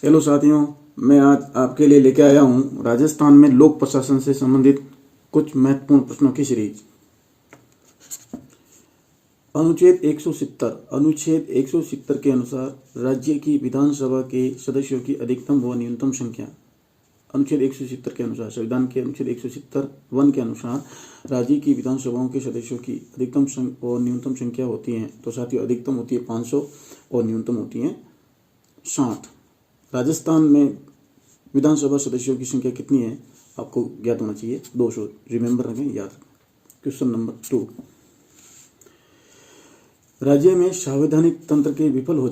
Hello साथियों, मैं आज आपके लिए लेके आया हूँ राजस्थान में लोक प्रशासन से संबंधित कुछ महत्वपूर्ण प्रश्नों की सीरीज। अनुच्छेद 170 के अनुसार राज्य की विधानसभा के सदस्यों की अधिकतम व न्यूनतम संख्या। अनुच्छेद 170 के अनुसार, संविधान के अनुच्छेद 170(1) के अनुसार राज्य की विधानसभाओं के सदस्यों की अधिकतम और न्यूनतम संख्या होती है। तो साथियों, अधिकतम होती है 500 और न्यूनतम होती है 60। राजस्थान में विधानसभा सदस्यों की संख्या कितनी है आपको ज्ञात होना चाहिए, 200। रिमेंबर रखें, याद रखें। क्वेश्चन नंबर 2, राज्य में संवैधानिक तंत्र के विफल हो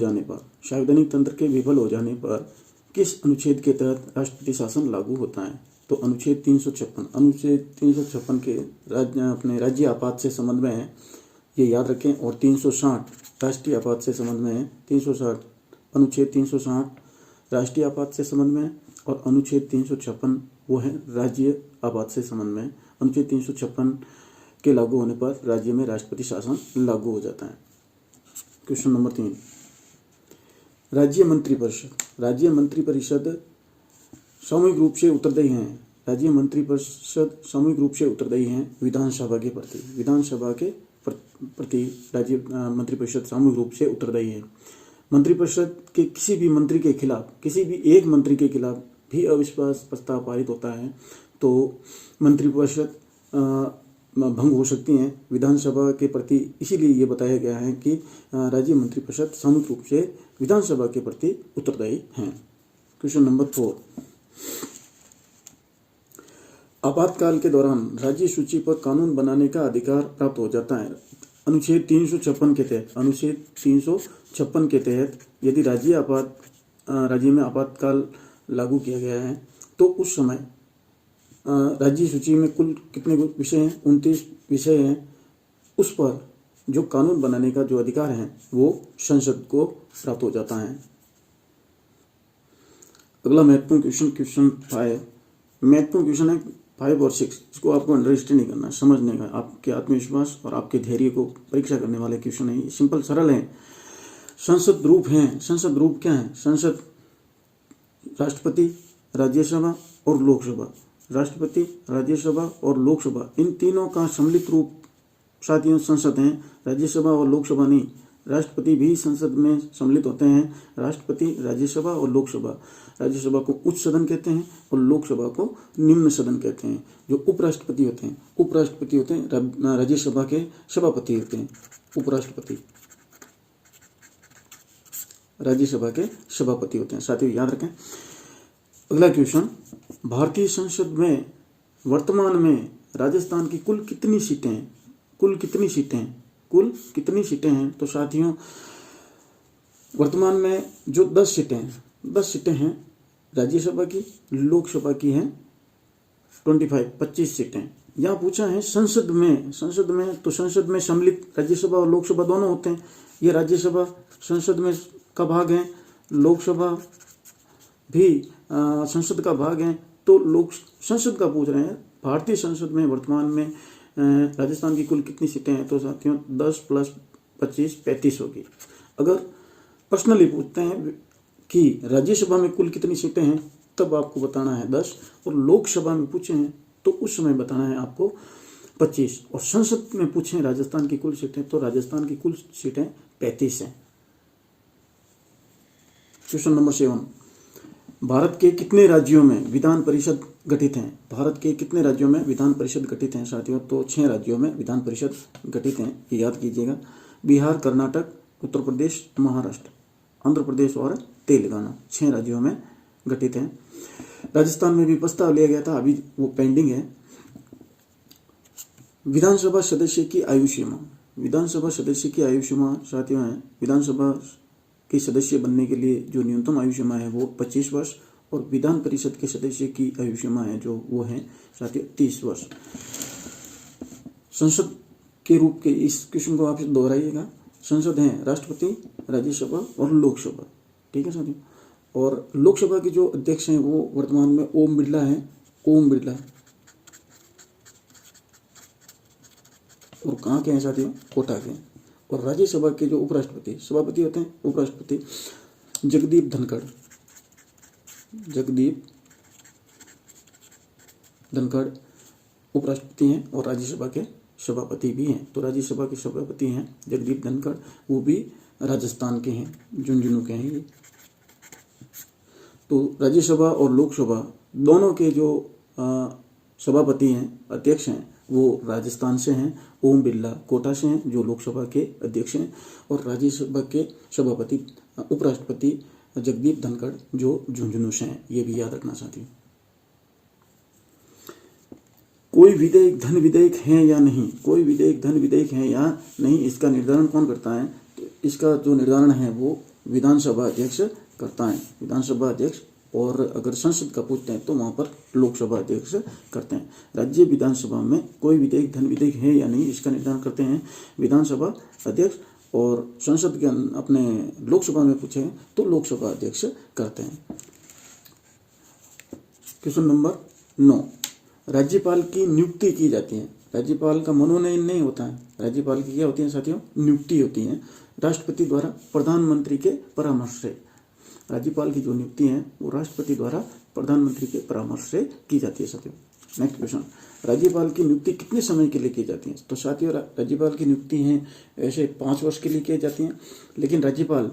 जाने पर किस अनुच्छेद के तहत राष्ट्रपति शासन लागू होता है? तो अनुच्छेद 356 के राज्य आपात से संबंध में है, ये याद रखें। और 360 राष्ट्रीय आपात से संबंध में है। 360 अनुच्छेद 360 राष्ट्रीय आपात से संबंध में, और अनुच्छेद 356 वो है राज्य आपात से संबंध में। अनुच्छेद 356 के लागू होने पर राज्य में राष्ट्रपति शासन लागू हो जाता है। क्वेश्चन नंबर 3, राज्य मंत्रिपरिषद सामूहिक रूप से उत्तरदायी हैं। राज्य मंत्रिपरिषद सामूहिक रूप से उत्तरदायी हैं विधानसभा के प्रति राज्य मंत्रिपरिषद सामूहिक रूप से उत्तरदायी है। मंत्रिपरिषद के किसी भी मंत्री के खिलाफ, किसी भी एक मंत्री के खिलाफ भी अविश्वास प्रस्ताव पारित होता है तो मंत्रिपरिषद भंग हो सकती हैं विधानसभा के प्रति। इसीलिए ये बताया गया है कि राज्य मंत्रिपरिषद सामूहिक रूप से विधानसभा के प्रति उत्तरदायी हैं। क्वेश्चन नंबर 4, आपातकाल के दौरान राज्य सूची पर कानून बनाने का अधिकार प्राप्त हो जाता है। अनुच्छेद 356 के तहत यदि राज्य में आपातकाल लागू किया गया है तो उस समय राज्य सूची में कुल कितने विषय हैं? 29 विषय हैं। उस पर जो कानून बनाने का जो अधिकार है वो संसद को प्राप्त हो जाता है। अगला महत्वपूर्ण क्वेश्चन 5 महत्वपूर्ण क्वेश्चन है 5 और 6। इसको आपको अंडरस्टैंड नहीं करना, समझने का, आपके आत्मविश्वास और आपके धैर्य को परीक्षा करने वाले क्वेश्चन है। सिंपल सरल है। संसद रूप हैं। संसद रूप क्या है? संसद राष्ट्रपति, राज्यसभा और लोकसभा। राष्ट्रपति, राज्यसभा और लोकसभा, इन तीनों का सम्मिलित रूप साथियों संसद है। राज्यसभा और लोकसभा नहीं। राष्ट्रपति भी संसद में सम्मिलित होते हैं। राष्ट्रपति, राज्यसभा और लोकसभा। राज्यसभा को उच्च सदन कहते हैं और लोकसभा को निम्न सदन कहते हैं। जो उपराष्ट्रपति होते हैं राज्यसभा के सभापति होते हैं। उपराष्ट्रपति राज्यसभा के सभापति होते हैं। साथियों याद रखें। अगला क्वेश्चन, भारतीय संसद में वर्तमान में राजस्थान की कुल कितनी सीटें हैं? कुल कितनी सीटें हैं? तो साथियों वर्तमान में जो 10 सीटें हैं राज्यसभा की, लोकसभा की हैं 25 सीटें। यहाँ पूछा है संसद में तो संसद में सम्मिलित राज्यसभा और लोकसभा दोनों होते हैं। ये राज्यसभा संसद में का भाग है, लोकसभा भी संसद का भाग है। तो लोक संसद का पूछ रहे हैं। भारतीय संसद में वर्तमान में राजस्थान की कुल कितनी सीटें हैं? तो साथियों 10 + 25 35 होगी। अगर पर्सनली पूछते हैं कि राज्यसभा में कुल कितनी सीटें हैं तब आपको बताना है 10, और लोकसभा में पूछे हैं तो उस समय बताना है आपको 25, और संसद में पूछे राजस्थान की कुल सीटें तो राजस्थान की कुल सीटें 35 हैं। क्वेश्चन नंबर 7, भारत के कितने राज्यों में विधान परिषद गठित हैं? भारत के कितने राज्यों में विधान परिषद गठित हैं साथियों? तो 6 राज्यों में विधान परिषद गठित हैं, ये याद कीजिएगा। बिहार, कर्नाटक, उत्तर प्रदेश, महाराष्ट्र, आंध्र प्रदेश और तेलंगाना, 6 राज्यों में गठित हैं। राजस्थान में भी प्रस्ताव लिया गया था, अभी वो पेंडिंग है। विधानसभा सदस्य की आयु सीमा साथियों है। विधानसभा के सदस्य बनने के लिए जो न्यूनतम आयु सीमा है वो 25 वर्ष, और विधान परिषद के सदस्य की आयु सीमा है जो वो है साथियों 30 वर्ष। संसद के रूप के इस क्वेश्चन को आप दोहराइएगा। संसद है राष्ट्रपति, राज्यसभा और लोकसभा, ठीक है साथियों। और लोकसभा के जो अध्यक्ष हैं वो वर्तमान में ओम बिरला हैं। और कहाँ के हैं साथियों? कोटा के। और राज्यसभा के जो उपराष्ट्रपति सभापति होते हैं, उपराष्ट्रपति जगदीप धनखड़। जगदीप धनखड़ उपराष्ट्रपति हैं और राज्यसभा के सभापति भी हैं। तो राज्यसभा के सभापति हैं जगदीप धनखड़, वो भी राजस्थान के हैं, झुंझुनू के हैं ये। तो राज्यसभा और लोकसभा दोनों के जो सभापति हैं, अध्यक्ष हैं, वो राजस्थान से हैं। ओम बिरला कोटा से हैं जो लोकसभा के अध्यक्ष हैं, और राज्यसभा के सभापति उपराष्ट्रपति जगदीप धनखड़ जो झुंझुनू से हैं। ये भी याद रखना चाहती हूँ। कोई विधेयक धन विधेयक है या नहीं, कोई विधेयक धन विधेयक है या नहीं, इसका निर्धारण कौन करता है? तो इसका जो निर्धारण है वो विधानसभा अध्यक्ष करता है, विधानसभा अध्यक्ष। और अगर संसद का पूछते हैं तो वहाँ पर लोकसभा अध्यक्ष करते हैं। राज्य विधानसभा में कोई विधेयक धन विधेयक है या नहीं, इसका निर्धारण करते हैं विधानसभा अध्यक्ष, और संसद के अपने लोकसभा में पूछे तो लोकसभा अध्यक्ष करते हैं। क्वेश्चन नंबर 9, राज्यपाल की नियुक्ति की जाती है। राज्यपाल का मनोनयन नहीं होता है, राज्यपाल की क्या होती है साथियों? नियुक्ति होती है राष्ट्रपति द्वारा प्रधानमंत्री के परामर्श से। राज्यपाल की जो नियुक्ति है वो राष्ट्रपति द्वारा प्रधानमंत्री के परामर्श से की जाती है साथियों। नेक्स्ट क्वेश्चन, राज्यपाल की नियुक्ति कितने समय के लिए की जाती है? तो साथियों राज्यपाल की नियुक्ति है ऐसे 5 वर्ष के लिए की जाती है, लेकिन राज्यपाल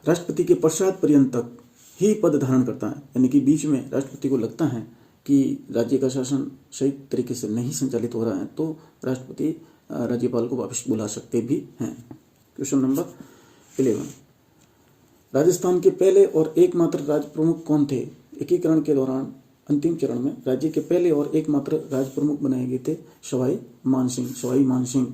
राष्ट्रपति के पश्चात पर्यंत तक ही पद धारण करता है। यानी कि बीच में राष्ट्रपति को लगता है कि राज्य का शासन सही तरीके से नहीं संचालित हो रहा है तो राष्ट्रपति राज्यपाल को वापस बुला सकते भी हैं। क्वेश्चन नंबर 11, राजस्थान के पहले और एकमात्र राज प्रमुख कौन थे? एकीकरण के दौरान अंतिम चरण में राज्य के पहले और एकमात्र राज प्रमुख बनाए गए थे सवाई मानसिंह।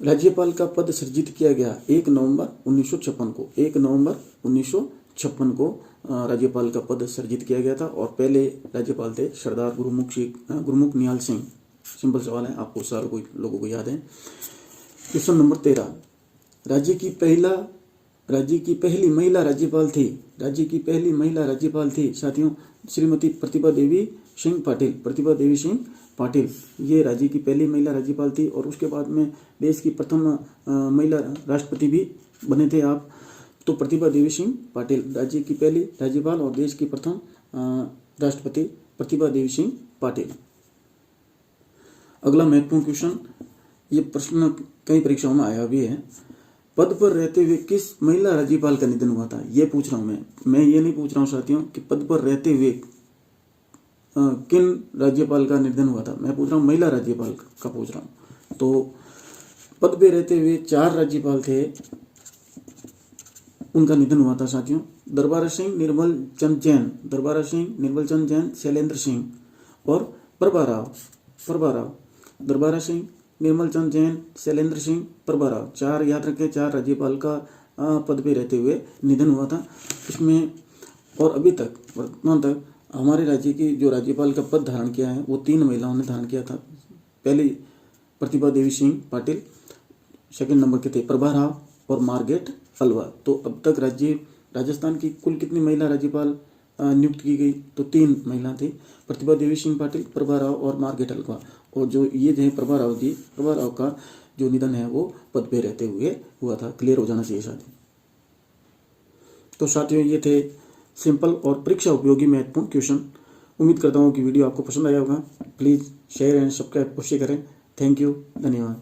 राज्यपाल का पद सृजित किया गया 1 नवंबर 1956 को। 1 नवंबर 1956 को राज्यपाल का पद सृजित किया गया था, और पहले राज्यपाल थे सरदार गुरमुख निहाल सिंह। सिंपल सवाल है, आपको सारे कोई लोगों को याद है। क्वेश्चन नंबर 13, राज्य की पहली महिला राज्यपाल थी। राज्य की पहली महिला राज्यपाल थी साथियों श्रीमती प्रतिभा देवी सिंह पाटिल। ये राज्य की पहली महिला राज्यपाल थी, और उसके बाद में देश की प्रथम महिला राष्ट्रपति भी बने थे आप। तो प्रतिभा देवी सिंह पाटिल राज्य की पहली राज्यपाल और देश की प्रथम राष्ट्रपति प्रतिभा देवी सिंह पाटिल। अगला महत्वपूर्ण क्वेश्चन, ये प्रश्न कई परीक्षाओं में आया भी है। पद पर रहते हुए किस महिला राज्यपाल का निधन हुआ था? ये पूछ रहा हूं मैं ये नहीं पूछ रहा हूं साथियों कि पद पर रहते हुए किन राज्यपाल का निधन हुआ था, मैं पूछ रहा हूं महिला राज्यपाल का पूछ रहा हूं। तो पद पे रहते हुए 4 राज्यपाल थे, उनका निधन हुआ था साथियों। दरबारा सिंह, निर्मल चंद जैन, शैलेंद्र सिंह और प्रभा राव। दरबारा सिंह, निर्मल चंद जैन, शैलेंद्र सिंह, प्रभा राव, 4 याद रखें, 4 राज्यपाल का पद पे रहते हुए निधन हुआ था इसमें। और अभी तक वर्तमान तक हमारे राज्य की जो राज्यपाल का पद धारण किया है वो 3 महिलाओं ने धारण किया था। पहली प्रतिभा देवी सिंह पाटिल, सेकंड नंबर के थे प्रभा राव और मार्गरेट अलवा। तो अब तक राजस्थान की कुल कितनी महिला राज्यपाल नियुक्त की गई? तो 3 महिला थी, प्रतिभा देवी सिंह पाटिल, प्रभा राव और मार्गरेट अलवा। और जो ये थे प्रभा राव का जो निधन है वो पद पे रहते हुए हुआ था। क्लियर हो जाना चाहिए साथियों। तो साथियों ये थे सिंपल और परीक्षा उपयोगी महत्वपूर्ण क्वेश्चन। उम्मीद करता हूँ कि वीडियो आपको पसंद आया होगा। प्लीज़ शेयर एंड सब्सक्राइव अवश्य करें। थैंक यू, धन्यवाद।